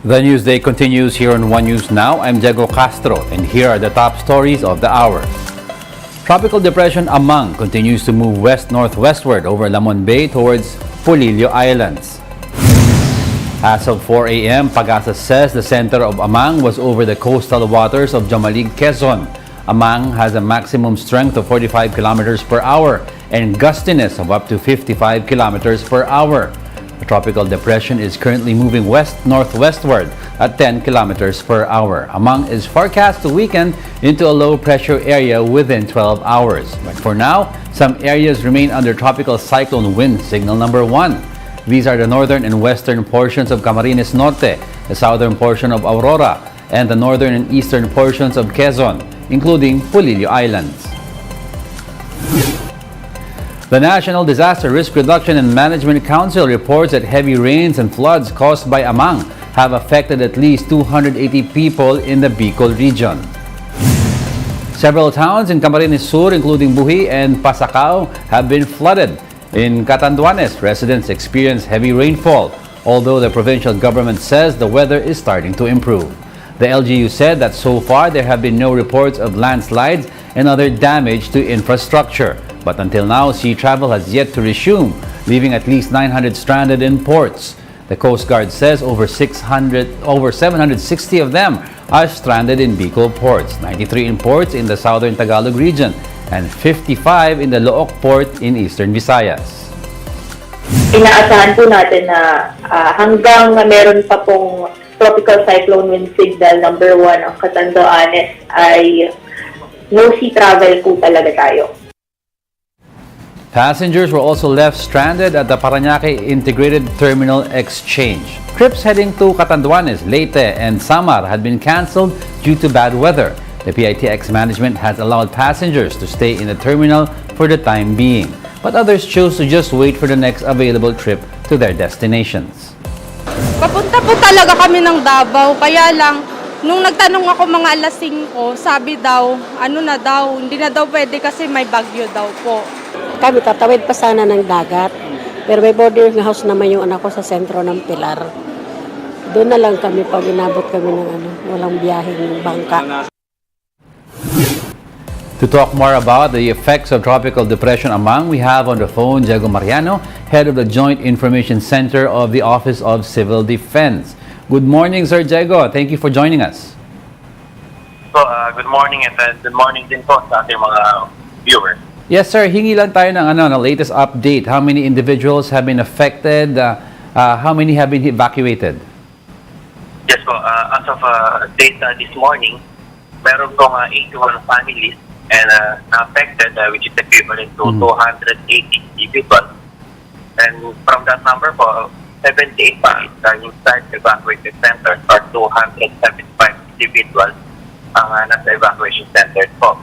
The Newsday continues here on One News Now. I'm Diego Castro, and here are the top stories of the hour. Tropical Depression Amang continues to move west-northwestward over Lamon Bay towards Polillo Islands. As of 4 a.m., Pagasa says the center of Amang was over the coastal waters of Jamalig, Quezon. Amang has a maximum strength of 45 kilometers per hour and gustiness of up to 55 kilometers per hour. The tropical depression is currently moving west-northwestward at 10 kilometers per hour. Amang is forecast to weaken into a low-pressure area within 12 hours. But for now, some areas remain under tropical cyclone wind signal number 1. These are the northern and western portions of Camarines Norte, the southern portion of Aurora, and the northern and eastern portions of Quezon, including Polillo Islands. The National Disaster Risk Reduction and Management Council reports that heavy rains and floods caused by Amang have affected at least 280 people in the Bicol region. Several towns in Camarines Sur, including Buhi and Pasacao, have been flooded. In Catanduanes, residents experience heavy rainfall, although the provincial government says the weather is starting to improve. The LGU said that so far there have been no reports of landslides and other damage to infrastructure. But until now, sea travel has yet to resume, leaving at least 900 stranded in ports. The Coast Guard says over 760 of them are stranded in Bicol ports, 93 in ports in the southern Tagalog region, and 55 in the Looc port in eastern Visayas. Inaasahan po natin na hanggang meron pa pong tropical cyclone wind signal number 1 ang Catanduanes ay no sea travel po talaga tayo. Passengers were also left stranded at the Parañaque Integrated Terminal Exchange. Trips heading to Catanduanes, Leyte, and Samar had been canceled due to bad weather. The PITX management has allowed passengers to stay in the terminal for the time being, but others chose to just wait for the next available trip to their destinations. Papunta po talaga kami ng Davao, kaya lang nung nagtanong ako mga alas 5, sabi daw, hindi na daw pwede kasi may bagyo daw po. Kami tatawid pa sana ng dagat, pero may boarding house naman yung anak ko sa sentro ng Pilar. Doon na lang kami pag inabot kami ng walang biyaheng bangka. To talk more about the effects of tropical depression Amang, we have on the phone Diego Mariano, head of the Joint Information Center of the Office of Civil Defense. Good morning, Sir Diego. Thank you for joining us. Good morning and good morning din po sa ating mga viewers. Yes, sir. Hingi lang tayo ng latest update. How many individuals have been affected? How many have been evacuated? Yes po, as of data this morning, meron pong 81 families and affected, which is equivalent to 280 individuals. And from that number po, 78 families are inside evacuated centers or 275 individuals ang nasa evacuation centers po.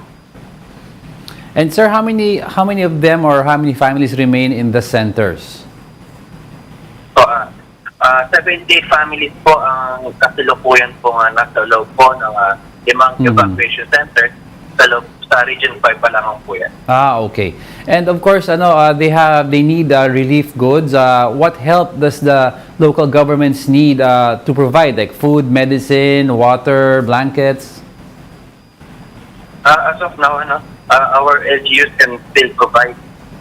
And sir, how many of them or how many families remain in the centers? So, 78 families po ang kasalukuyan po nasa loob po ng limang evacuation centers sa Region 5 pa lamang po yan. Okay. And of course, they need relief goods. What help does the local governments need to provide, like food, medicine, water, blankets? As of now, our LGUs can still provide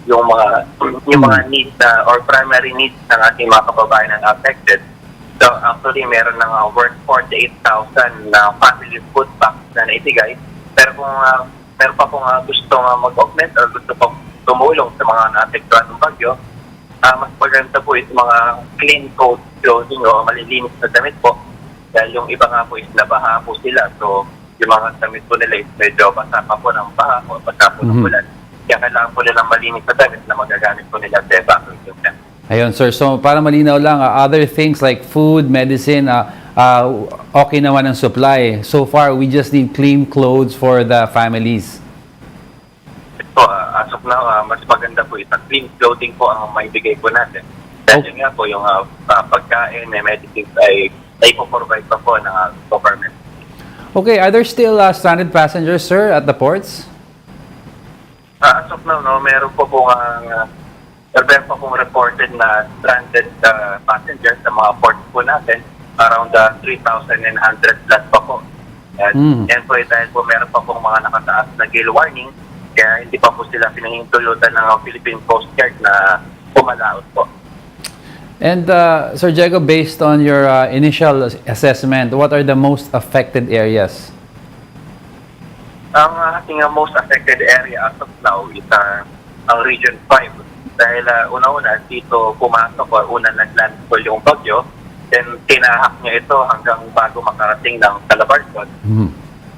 yung mga needs or primary needs ng ating mga kababayan na affected. So actually, meron ng worth 48,000 na family food packs na naibigay. Pero kung meron pa pong gusto mag-augment or gusto pong tumulong sa mga naapektuhan ng bagyo, mas maganda po is mga clean coat clothing o malilinis na damit po. Dahil yung iba nga po is nabaha po sila. So yung mga damit po nila is medyo basa pa po ng baha o basa po ng ulan. Kaya kailangan po nilang malinis na damit na magagamit po nila sa evacuation center. Ayun, sir. So, para malinaw lang, other things like food, medicine, okay naman ang supply. So far, we just need clean clothes for the families. So, as of now, mas maganda po isang clean clothing po ang maibigay po natin. Dahil nga po yung pagkain, medicines ay po-provide pa po ng government. Okay, are there still stranded passengers, sir, at the ports? As of now, meron po reported na stranded passengers sa mga ports po natin. around 3,900 plus pa po. At yan po dahil po meron pa pong mga nakataas na gale warning, kaya hindi pa po sila pinahintulutan ng Philippine Coast Guard na pumalaot po. And Sir Diego, based on your initial assessment, what are the most affected areas? Ang ating most affected area as of now is ang Region 5. Dahil una-una dito pumasok o una naglandfall yung bagyo, then tinahak niya ito hanggang bago makarating ng Calabarzon.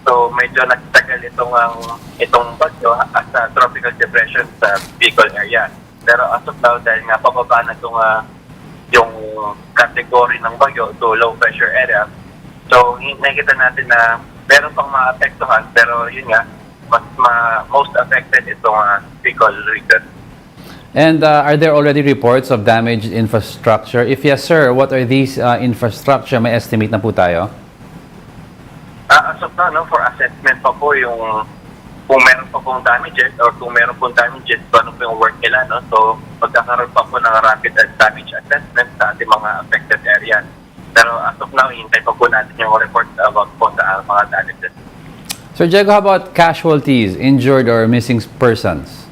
So medyo nagtagal itong bagyo as a tropical depression sa Bicol area. Pero as of now, dahil nga pababa na yung category ng bagyo to low pressure area, so nakikita natin na meron pang maapektuhan, pero yun nga, most affected itong Bicol region. And are there already reports of damaged infrastructure? If yes, sir, what are these infrastructure? May estimate na po tayo? As of now, no, for assessment pa po yung kung meron pa pong damages or kung meron pong damages, ano po yung work nila. No? So, magkakaroon pa po ng rapid damage assessment sa ating mga affected areas. Pero as of now, hintay pa po natin yung report about po sa mga damages. Sir Diego, how about casualties, injured or missing persons?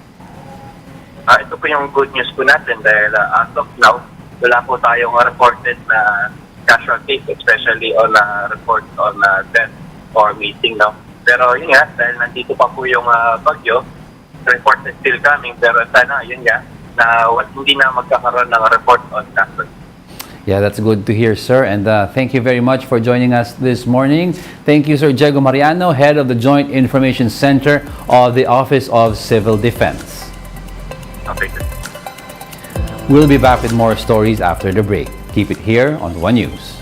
Ito po yung good news po natin dahil as of now, wala po tayong reported na casualties, especially on report on death or missing. No? Pero yun nga, dahil nandito pa po yung bagyo, report is still coming, pero sana yun nga, na hindi na magkakaroon ng report on casualties. Yeah, that's good to hear, sir. And thank you very much for joining us this morning. Thank you, Sir Diego Mariano, Head of the Joint Information Center of the Office of Civil Defense. Okay. We'll be back with more stories after the break. Keep it here on One News.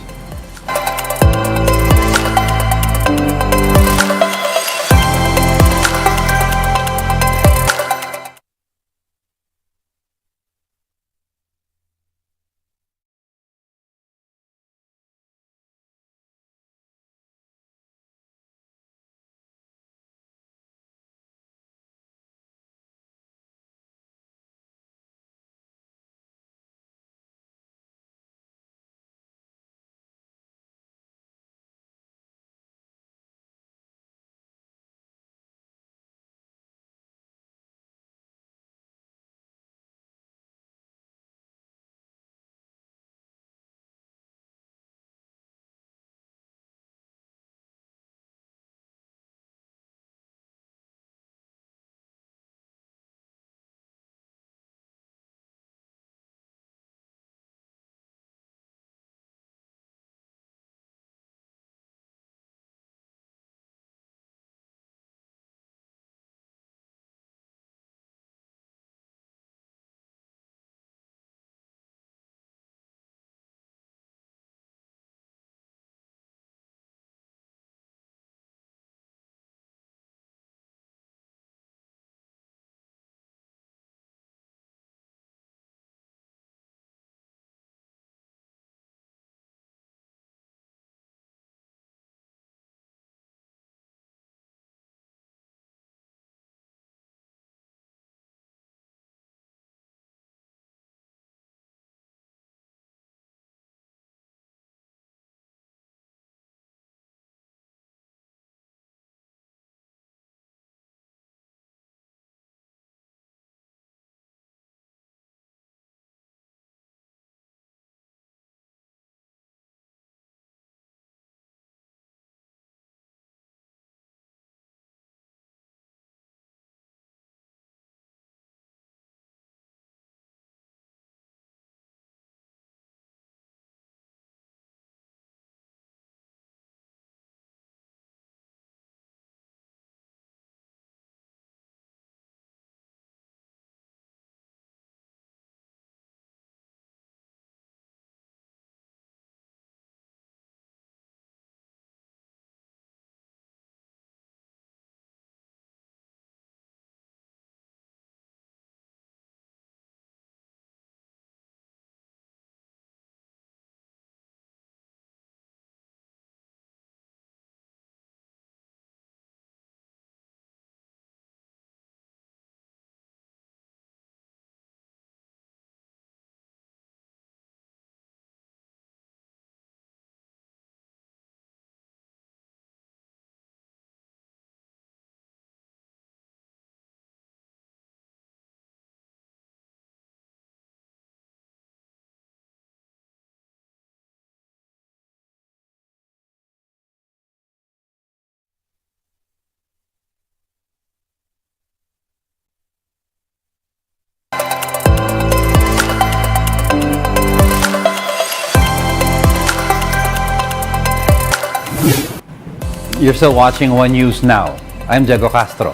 You're still watching One News Now. I'm Diego Castro.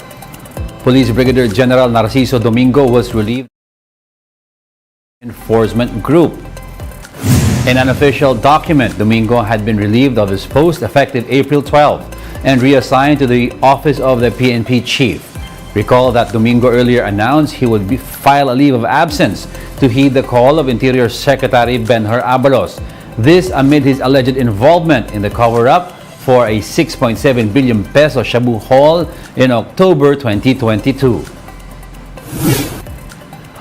Police Brigadier General Narciso Domingo was relieved enforcement group. In an official document, Domingo had been relieved of his post effective April 12 and reassigned to the office of the PNP chief. Recall that Domingo earlier announced he would file a leave of absence to heed the call of Interior Secretary Benhur Abalos. This amid his alleged involvement in the cover-up for a 6.7 billion peso Shabu haul in October 2022.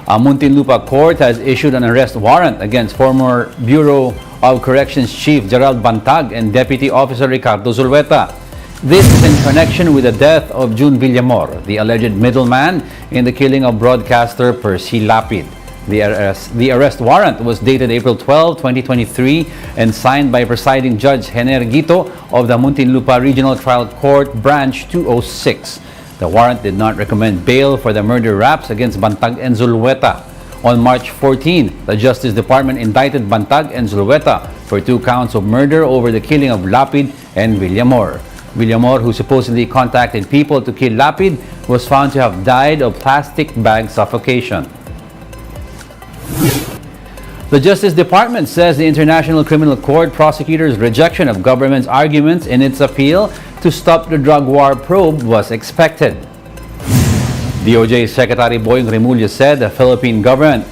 A Muntinlupa court has issued an arrest warrant against former Bureau of Corrections Chief Gerald Bantag and Deputy Officer Ricardo Zulueta. This is in connection with the death of June Villamor, the alleged middleman in the killing of broadcaster Percy Lapid. The arrest warrant was dated April 12, 2023 and signed by presiding Judge Hener Gito of the Muntinlupa Regional Trial Court Branch 206. The warrant did not recommend bail for the murder raps against Bantag and Zulueta. On March 14, the Justice Department indicted Bantag and Zulueta for 2 counts of murder over the killing of Lapid and Villamor. Villamor, who supposedly contacted people to kill Lapid, was found to have died of plastic bag suffocation. The Justice Department says the International Criminal Court prosecutor's rejection of government's arguments in its appeal to stop the drug war probe was expected. DOJ Secretary Boying Remulla said the Philippine government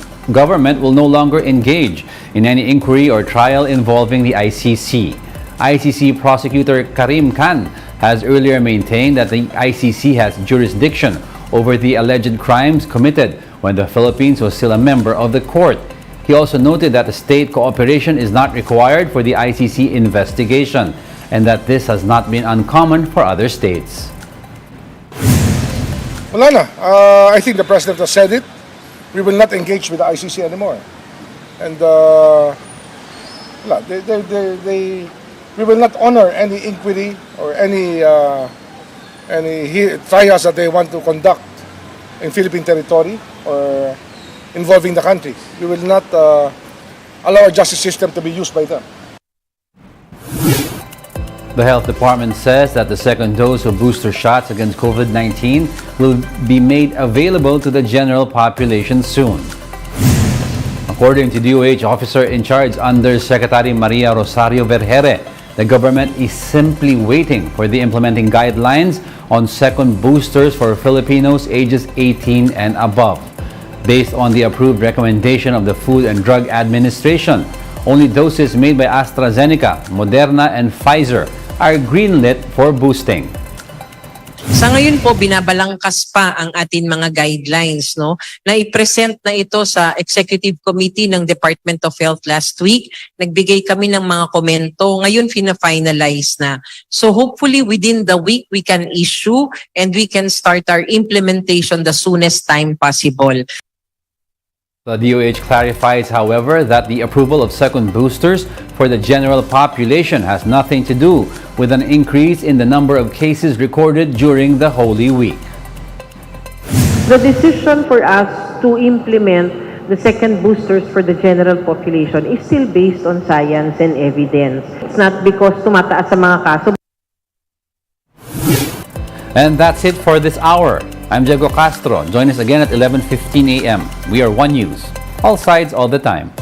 will no longer engage in any inquiry or trial involving the ICC. ICC prosecutor Karim Khan has earlier maintained that the ICC has jurisdiction over the alleged crimes committed when the Philippines was still a member of the court. He also noted that the state cooperation is not required for the ICC investigation and that this has not been uncommon for other states. Wala na. I think the President has said it. We will not engage with the ICC anymore. And we will not honor any inquiry or any trials that they want to conduct in Philippine territory or involving the country. We will not allow our justice system to be used by them. The Health Department says that the second dose of booster shots against COVID-19 will be made available to the general population soon. According to DOH Officer in Charge Undersecretary Maria Rosario Vergere, the government is simply waiting for the implementing guidelines on second boosters for Filipinos ages 18 and above. Based on the approved recommendation of the Food and Drug Administration, only doses made by AstraZeneca, Moderna, and Pfizer are greenlit for boosting. Sa ngayon po, binabalangkas pa ang ating mga guidelines, no? Na i-present na ito sa Executive Committee ng Department of Health last week. Nagbigay kami ng mga komento. Ngayon, fina-finalize na. So hopefully, within the week, we can issue and we can start our implementation the soonest time possible. The DOH clarifies, however, that the approval of second boosters for the general population has nothing to do with an increase in the number of cases recorded during the Holy Week. The decision for us to implement the second boosters for the general population is still based on science and evidence. It's not because tumataas ang mga kaso. And that's it for this hour. I'm Diego Castro. Join us again at 11:15 a.m. We are One News. All sides, all the time.